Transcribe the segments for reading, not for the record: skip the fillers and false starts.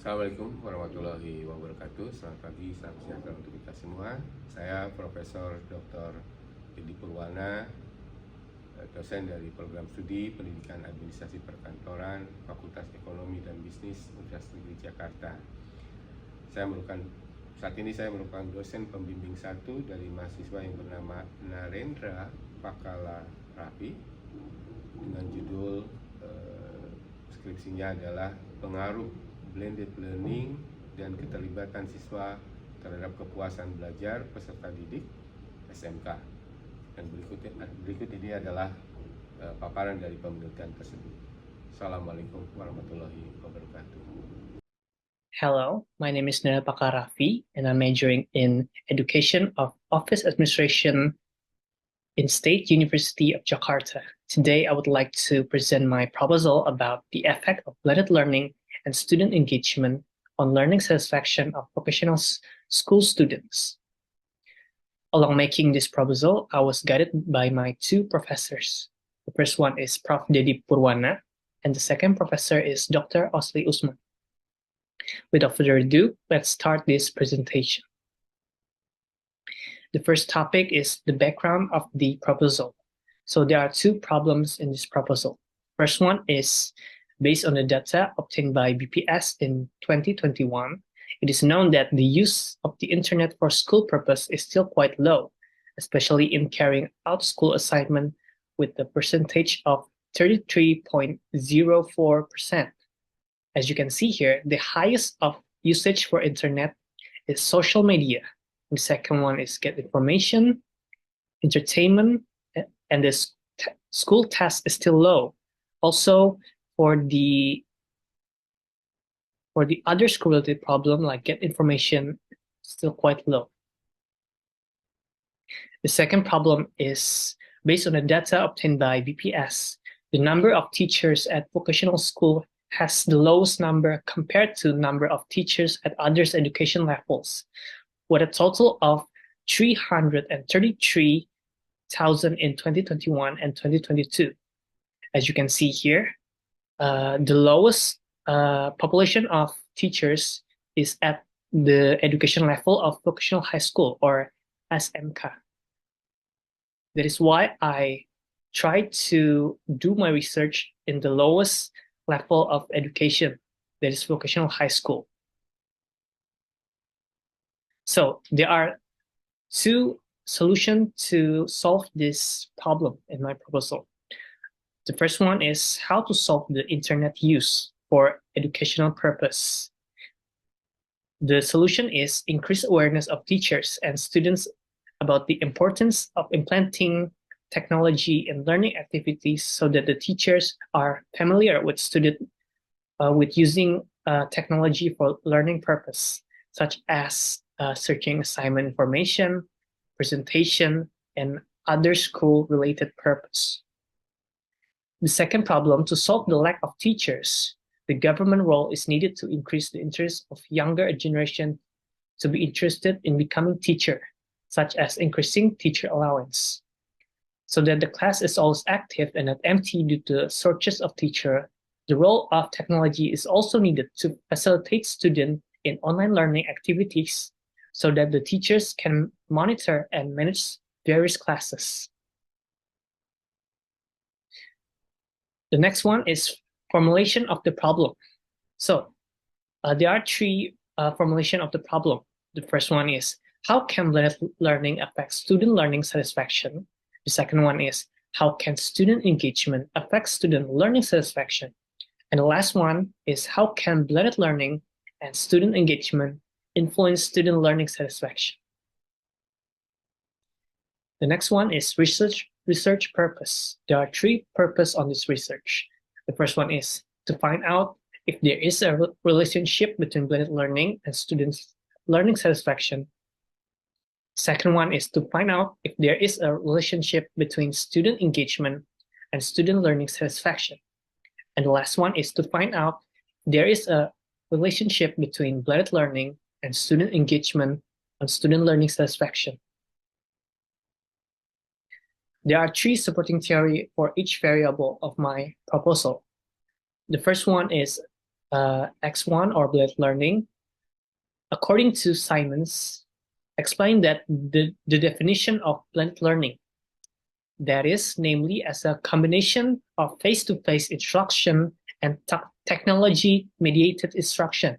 Assalamualaikum warahmatullahi wabarakatuh. Selamat pagi, salam sejahtera untuk kita semua. Saya Profesor Dr. Dedi Purwana, dosen dari program studi Pendidikan Administrasi Perkantoran, Fakultas Ekonomi dan Bisnis Universitas Negeri Jakarta. Saat ini saya merupakan dosen pembimbing 1 dari mahasiswa yang bernama Narendra Pakala Rafi dengan judul skripsinya adalah Pengaruh Blended Learning dan Keterlibatan Siswa terhadap Kepuasan Belajar Peserta Didik SMK. Dan berikut ini adalah paparan dari penelitian tersebut. Assalamualaikum warahmatullahi wabarakatuh. Hello, my name is Narendra Pakala Rafi, and I'm majoring in Education of Office Administration in State University of Jakarta. Today, I would like to present my proposal about the effect of blended learning and student engagement on learning satisfaction of vocational school students. Along making this proposal, I was guided by my two professors. The first one is Prof. Dedi Purwana, and the second professor is Dr. Osli Usman. Without further ado, let's start this presentation. The first topic is the background of the proposal. So there are two problems in this proposal. First one is based on the data obtained by BPS in 2021, it is known that the use of the internet for school purpose is still quite low, especially in carrying out school assignment with the percentage of 33.04%. As you can see here, the highest of usage for internet is social media. The second one is get information, entertainment, and the school test is still low. Also, for the other school-related problem, like get information, still quite low. The second problem is based on the data obtained by BPS. The number of teachers at vocational school has the lowest number compared to number of teachers at others education levels, with a total of 333,000 in 2021 and 2022. As you can see here, the lowest population of teachers is at the education level of vocational high school, or SMK. That is why I tried to do my research in the lowest level of education, that is vocational high school. So there are two solutions to solve this problem in my proposal. The first one is how to solve the internet use for educational purpose. The solution is increase awareness of teachers and students about the importance of implementing technology in learning activities so that the teachers are familiar with with using technology for learning purpose, such as searching assignment information, presentation, and other school-related purpose. The second problem, to solve the lack of teachers, the government role is needed to increase the interest of younger generation to be interested in becoming teacher, such as increasing teacher allowance. So that the class is always active and not empty due to shortage of teacher, the role of technology is also needed to facilitate students in online learning activities so that the teachers can monitor and manage various classes. The next one is formulation of the problem. So there are three formulation of the problem. The first one is how can blended learning affect student learning satisfaction? The second one is how can student engagement affect student learning satisfaction? And the last one is how can blended learning and student engagement influence student learning satisfaction? The next one is research purpose. There are three purposes on this research. The first one is to find out if there is a relationship between blended learning and students' learning satisfaction. Second one is to find out if there is a relationship between student engagement and student learning satisfaction. And the last one is to find out if there is a relationship between blended learning and student engagement and student learning satisfaction. There are three supporting theory for each variable of my proposal. The first one is X1 or blended learning, according to Simons, explained that the definition of blended learning, that is, namely as a combination of face-to-face instruction and technology-mediated instruction,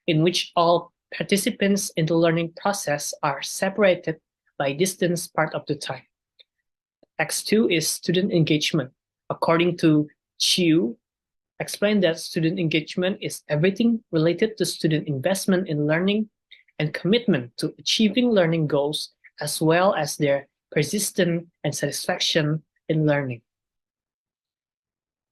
in which all participants in the learning process are separated by distance part of the time. X2 is student engagement. According to Chiu, explained that student engagement is everything related to student investment in learning and commitment to achieving learning goals, as well as their persistence and satisfaction in learning.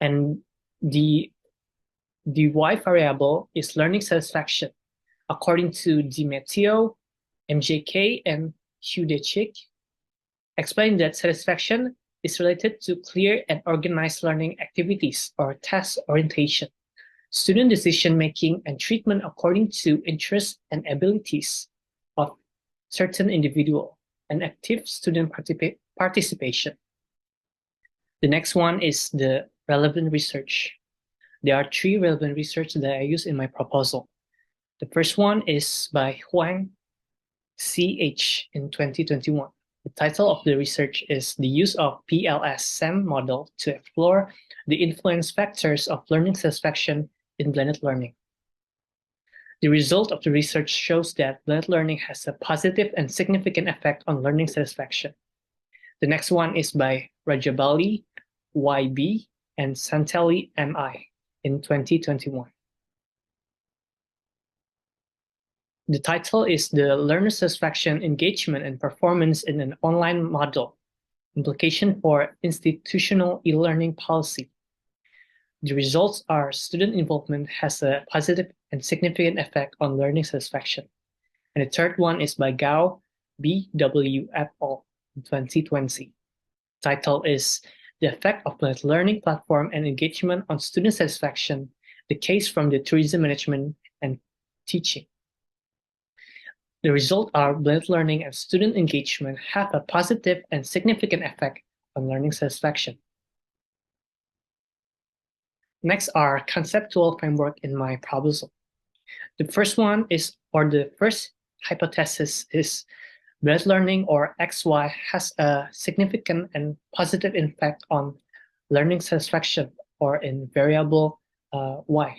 And the Y variable is learning satisfaction. According to DiMatteo, MJK, and Hudechik, explained that satisfaction is related to clear and organized learning activities or task orientation, student decision-making and treatment according to interests and abilities of certain individual, and active student participation. The next one is the relevant research. There are 3 relevant research that I use in my proposal. The first one is by Huang C.H. in 2021. The title of the research is The Use of PLS-SAM Model to Explore the Influence Factors of Learning Satisfaction in Blended Learning. The result of the research shows that blended learning has a positive and significant effect on learning satisfaction. The next one is by Rajabali Y.B. and Santelli M.I. in 2021. The title is The Learner Satisfaction, Engagement, and Performance in an Online Model, Implication for Institutional E-Learning Policy. The results are student involvement has a positive and significant effect on learning satisfaction. And the third one is by Gao B.W. et al. In 2020. Title is The Effect of Blended Learning Platform and Engagement on Student Satisfaction, the Case from the Tourism Management and Teaching. The results are blended learning and student engagement have a positive and significant effect on learning satisfaction. Next are conceptual framework in my proposal. The first one is, or the first hypothesis is, blended learning or XY has a significant and positive impact on learning satisfaction or in variable Y.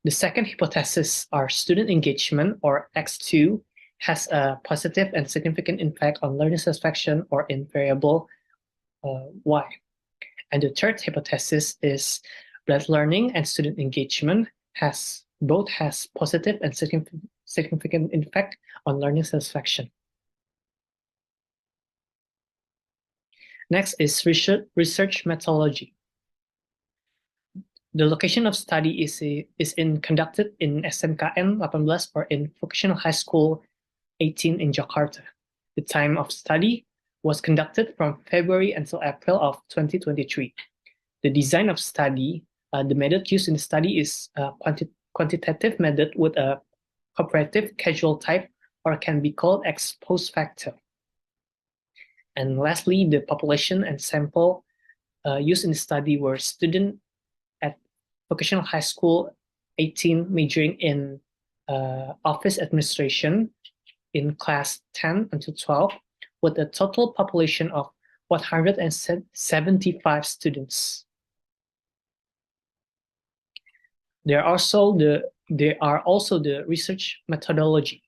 The second hypothesis are student engagement or X2 has a positive and significant impact on learning satisfaction or in variable Y. And the third hypothesis is blended learning and student engagement both has positive and significant impact on learning satisfaction. Next is research methodology. The location of study is conducted in SMKN 18 or in Vocational High School 18 in Jakarta. The time of study was conducted from February until April of 2023. The design of study, the method used in the study is a quantitative method with a cooperative causal type, or can be called ex post facto. And lastly, the population and sample used in the study were students at Vocational High School 18 majoring in office administration in class 10 until 12 with a total population of 175 students. There are also the research methodology.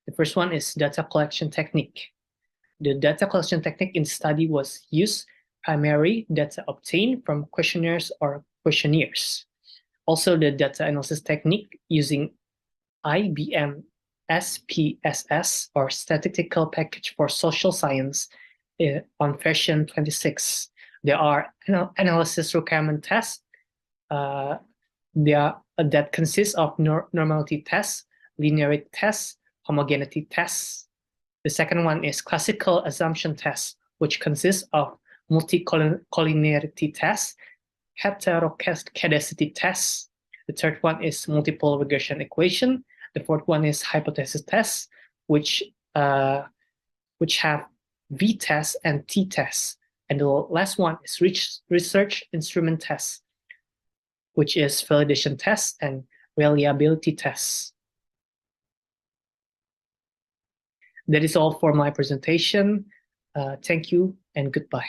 The first one is data collection technique. The data collection technique in study was used primary data obtained from questionnaires or questionnaires. Also, the data analysis technique using IBM SPSS or Statistical Package for Social Science on version 26. There are analysis requirement tests that consists of normality tests, linearity tests, homogeneity tests. The second one is classical assumption tests, which consists of multicollinearity tests, heteroscedasticity tests. The third one is multiple regression equation. The fourth one is hypothesis tests, which have V tests and T tests. And the last one is research instrument tests, which is validation tests and reliability tests. That is all for my presentation. Thank you and goodbye.